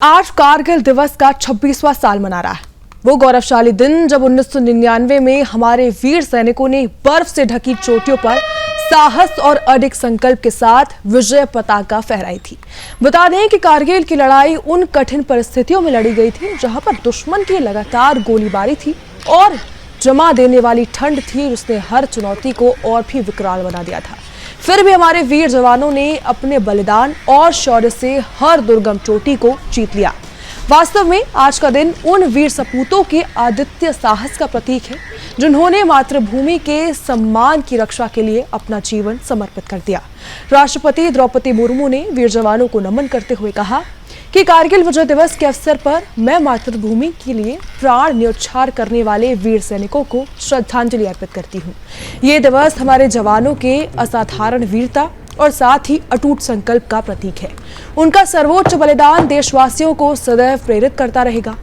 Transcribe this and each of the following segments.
आज कारगिल दिवस का 26वां साल मना रहा है। वो गौरवशाली दिन जब 1999 में हमारे वीर सैनिकों ने बर्फ से ढकी चोटियों पर साहस और अडिग संकल्प के साथ विजय पताका फहराई थी। बता दें कि कारगिल की लड़ाई उन कठिन परिस्थितियों में लड़ी गई थी जहां पर दुश्मन की लगातार गोलीबारी थी और जमा देने वाली ठंड थी, जिसने हर चुनौती को और भी विकराल बना दिया था। फिर भी हमारे वीर जवानों ने अपने बलिदान और शौर्य से हर दुर्गम चोटी को जीत लिया। वास्तव में आज का दिन उन वीर सपूतों के आदित्य साहस का प्रतीक है जिन्होंने मातृभूमि के सम्मान की रक्षा के लिए अपना जीवन समर्पित कर दिया। राष्ट्रपति द्रौपदी मुर्मू ने वीर जवानों को नमन करते हुए कहा कि कारगिल विजय दिवस के अवसर पर मैं मातृभूमि के लिए प्राण न्योछावर करने वाले वीर सैनिकों को श्रद्धांजलि अर्पित करती हूँ। ये दिवस हमारे जवानों के असाधारण वीरता और साथ ही अटूट संकल्प का प्रतीक है। उनका सर्वोच्च बलिदान देशवासियों को सदैव प्रेरित करता रहेगा।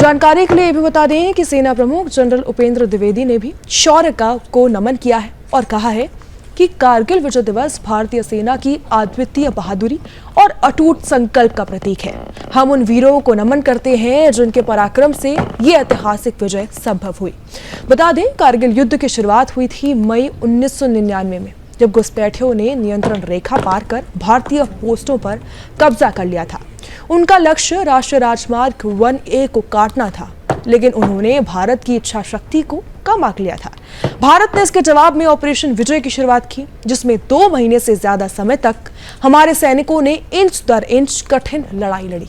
जानकारी के लिए ये भी बता दें कि सेना प्रमुख जनरल उपेंद्र द्विवेदी ने भी शौर्य को नमन किया है और कहा है कि कारगिल विजय दिवस भारतीय सेना की अद्वितीय बहादुरी और अटूट संकल्प का प्रतीक है। हम उन वीरों को नमन करते हैं जिनके पराक्रम से ये ऐतिहासिक विजय संभव हुई। बता दें, कारगिल युद्ध की शुरुआत हुई थी मई 1999 में, जब घुसपैठियों ने नियंत्रण रेखा पार कर भारतीय पोस्टों पर कब्जा कर लिया था। उनका लक्ष्य राष्ट्रीय राजमार्ग 1A को काटना था, लेकिन उन्होंने भारत की इच्छा शक्ति को कम आंक लिया था। भारत ने इसके जवाब में ऑपरेशन विजय की शुरुआत की, जिसमें 2 महीने से ज्यादा समय तक हमारे सैनिकों ने इंच दर इंच कठिन लड़ाई लड़ी,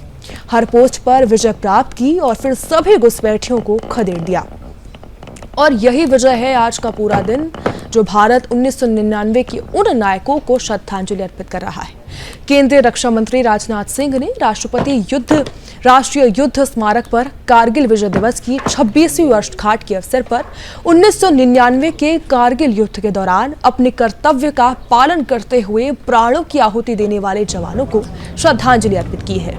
हर पोस्ट पर विजय प्राप्त की और फिर सभी घुसपैठियों को खदेड़ दिया। और यही वजह है आज का पूरा दिन, जो भारत 1999 के उन नायकों को श्रद्धांजलि अर्पित कर रहा है। केंद्रीय रक्षा मंत्री राजनाथ सिंह ने राष्ट्रीय युद्ध स्मारक पर कारगिल विजय दिवस की 26वीं वर्षगांठ के अवसर पर 1999 के कारगिल युद्ध के दौरान अपने कर्तव्य का पालन करते हुए प्राणों की आहुति देने वाले जवानों को श्रद्धांजलि अर्पित की है।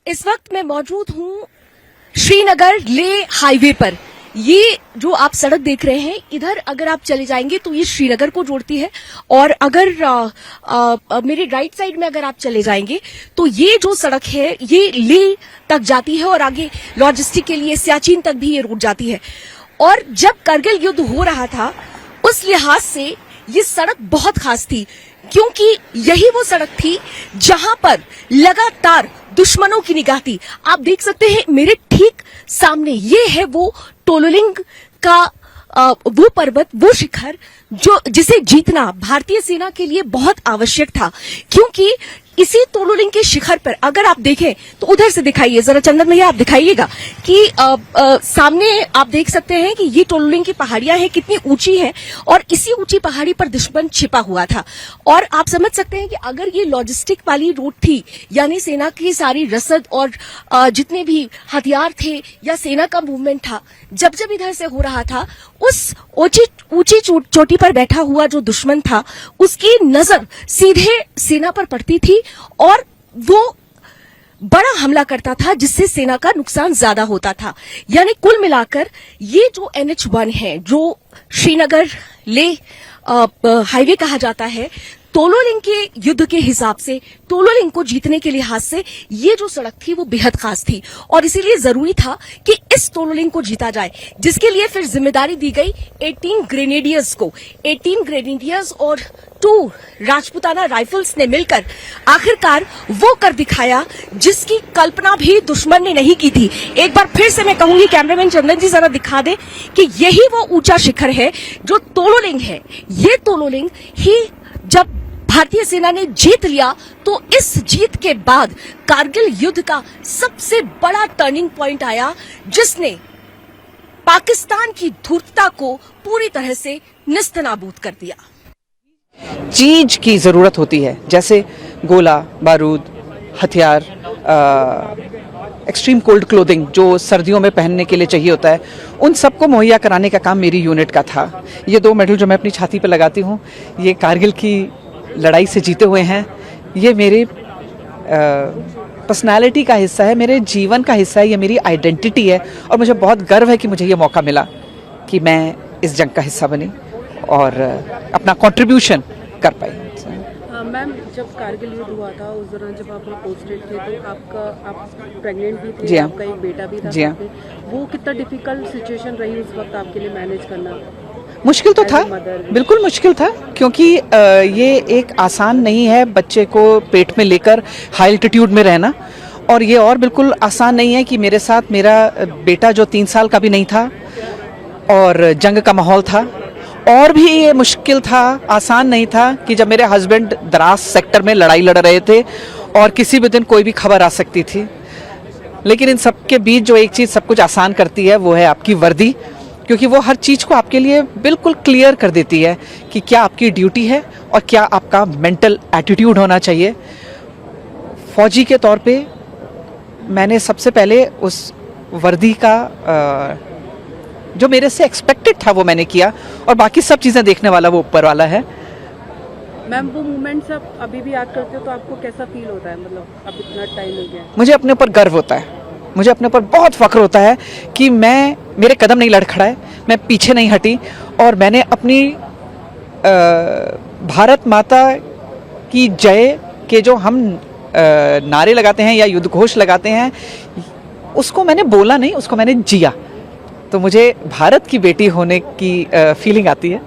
इस वक्त मैं मौजूद हूँ श्रीनगर ले हाईवे पर। ये जो आप सड़क देख रहे हैं, इधर अगर आप चले जाएंगे तो ये श्रीनगर को जोड़ती है, और अगर मेरे राइट साइड में अगर आप चले जाएंगे तो ये जो सड़क है ये ले तक जाती है और आगे लॉजिस्टिक के लिए सियाचिन तक भी ये रोड जाती है। और जब कारगिल युद्ध हो रहा था, उस लिहाज से ये सड़क बहुत खास थी, क्योंकि यही वो सड़क थी जहां पर लगातार दुश्मनों की निगाह थी। आप देख सकते हैं मेरे ठीक सामने, ये है वो टोलोलिंग का वो पर्वत, वो शिखर जिसे जीतना भारतीय सेना के लिए बहुत आवश्यक था, क्योंकि इसी टोलोलिंग के शिखर पर अगर आप देखें तो उधर से दिखाइए जरा, चंदन भैया आप दिखाइएगा कि सामने आप देख सकते हैं कि ये टोलोलिंग की पहाड़ियां हैं, कितनी ऊंची है, और इसी ऊंची पहाड़ी पर दुश्मन छिपा हुआ था। और आप समझ सकते हैं कि अगर ये लॉजिस्टिक वाली रूट थी, यानी सेना की सारी रसद और जितने भी हथियार थे या सेना का मूवमेंट था, जब जब इधर से हो रहा था, उस ऊंची चोटी पर बैठा हुआ जो दुश्मन था, उसकी नजर सीधे सेना पर पड़ती थी और वो बड़ा हमला करता था, जिससे सेना का नुकसान ज्यादा होता था। यानी कुल मिलाकर ये जो NH1 है, जो श्रीनगर ले हाईवे कहा जाता है, टोलोलिंग के युद्ध के हिसाब से, टोलोलिंग को जीतने के लिहाज से ये जो सड़क थी वो बेहद खास थी, और इसीलिए जरूरी था कि इस टोलोलिंग को जीता जाए, जिसके लिए फिर जिम्मेदारी दी गई 18 ग्रेनेडियर्स को। 18 ग्रेनेडियर्स और 2 राजपुताना राइफल्स ने मिलकर आखिरकार वो कर दिखाया जिसकी कल्पना भी दुश्मन ने नहीं की थी। एक बार फिर से मैं कहूंगी, कैमरामैन चंदन जी जरा दिखा दे कि यही वो ऊंचा शिखर है जो टोलोलिंग है। ये टोलोलिंग ही जब भारतीय सेना ने जीत लिया, तो इस जीत के बाद कारगिल युद्ध का सबसे बड़ा टर्निंग पॉइंट आया, जिसने पाकिस्तान की धूर्तता को पूरी तरह से निस्तनाबूद कर दिया। चीज की जरूरत होती है, जैसे गोला बारूद, हथियार, एक्सट्रीम कोल्ड क्लोथिंग जो सर्दियों में पहनने के लिए चाहिए होता है, उन सबको मुहैया कराने का काम मेरी यूनिट का था। ये 2 मेडल जो मैं अपनी छाती पर लगाती हूँ, ये कारगिल की लड़ाई से जीते हुए हैं। ये मेरे पर्सनालिटी का हिस्सा है, मेरे जीवन का हिस्सा है, ये मेरी आइडेंटिटी है, और मुझे बहुत गर्व है कि मुझे ये मौका मिला कि मैं इस जंग का हिस्सा बनी। और अपना कंट्रीब्यूशन कर पाई। मैम, जब कारगिल युद्ध हुआ था उस दौरान जब आप पोस्टेड थे तो आप प्रेग्नेंट भी थे, जी हाँ। आपका एक बेटा भी था जी हाँ। साथ में। वो कितना डिफिकल्ट सिचुएशन रही उस वक्त आपके लिए मैनेज करना? मुश्किल तो As a था, mother भी। बिल्कुल मुश्किल था, क्योंकि ये एक आसान नहीं है बच्चे को पेट में लेकर हाई एल्टीट्यूड में रहना, और ये और बिल्कुल आसान नहीं है कि मेरे साथ मेरा बेटा जो 3 साल का भी नहीं था और जंग का माहौल था, और भी ये मुश्किल था, आसान नहीं था कि जब मेरे हस्बैंड द्रास सेक्टर में लड़ाई लड़ रहे थे और किसी भी दिन कोई भी खबर आ सकती थी। लेकिन इन सब के बीच जो एक चीज़ सब कुछ आसान करती है वो है आपकी वर्दी, क्योंकि वो हर चीज़ को आपके लिए बिल्कुल क्लियर कर देती है कि क्या आपकी ड्यूटी है और क्या आपका मेंटल एटीट्यूड होना चाहिए। फौजी के तौर पे मैंने सबसे पहले उस वर्दी का जो मेरे से एक्सपेक्टेड था वो मैंने किया, और बाकी सब चीज़ें देखने वाला वो ऊपर वाला है। मैम, वो मोमेंट्स आप अभी भी याद करते हो तो आपको कैसा फील होता है? मतलब अब इतना टाइम हो गया। मुझे अपने ऊपर गर्व होता है, मुझे अपने ऊपर बहुत फख्र होता है कि मेरे कदम नहीं लड़खड़ाए, मैं पीछे नहीं हटी, और मैंने अपनी भारत माता की जय के जो हम नारे लगाते हैं या युद्ध घोष लगाते हैं, उसको मैंने बोला नहीं, उसको मैंने जिया। तो मुझे भारत की बेटी होने की फीलिंग आती है।